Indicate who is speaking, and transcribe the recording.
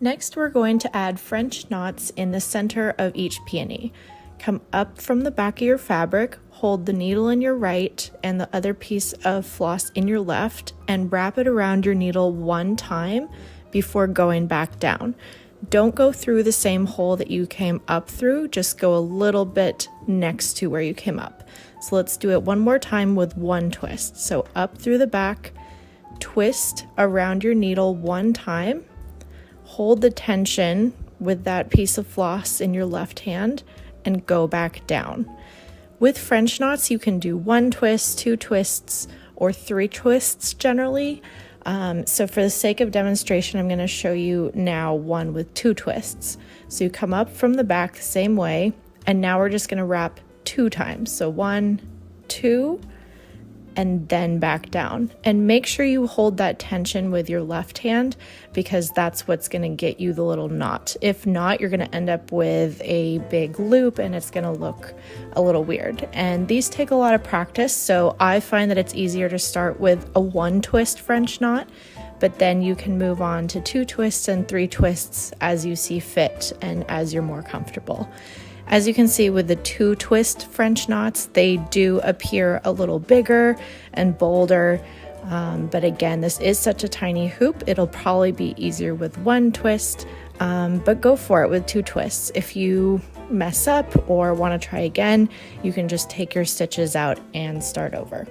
Speaker 1: Next, we're going to add French knots in the center of each peony. Come up from the back of your fabric, hold the needle in your right and the other piece of floss in your left, and wrap it around your needle one time before going back down. Don't go through the same hole that you came up through, just go a little bit next to where you came up. So let's do it one more time with one twist. So up through the back, twist around your needle one time, hold the tension with that piece of floss in your left hand, and go back down. With French knots, you can do one twist, two twists, or three twists generally. So for the sake of demonstration, I'm going to show you now one with two twists. So you come up from the back the same way, and now we're just going to wrap two times. So 1, 2, and then back down. And make sure you hold that tension with your left hand, because that's what's going to get you the little knot. If not, you're going to end up with a big loop and it's going to look a little weird. And these take a lot of practice, so I find that it's easier to start with a one twist French knot, but then you can move on to two twists and three twists as you see fit and as you're more comfortable. As you can see with the two twist French knots, they do appear a little bigger and bolder, but again, this is such a tiny hoop, it'll probably be easier with one twist, but go for it with two twists. If you mess up or want to try again, you can just take your stitches out and start over.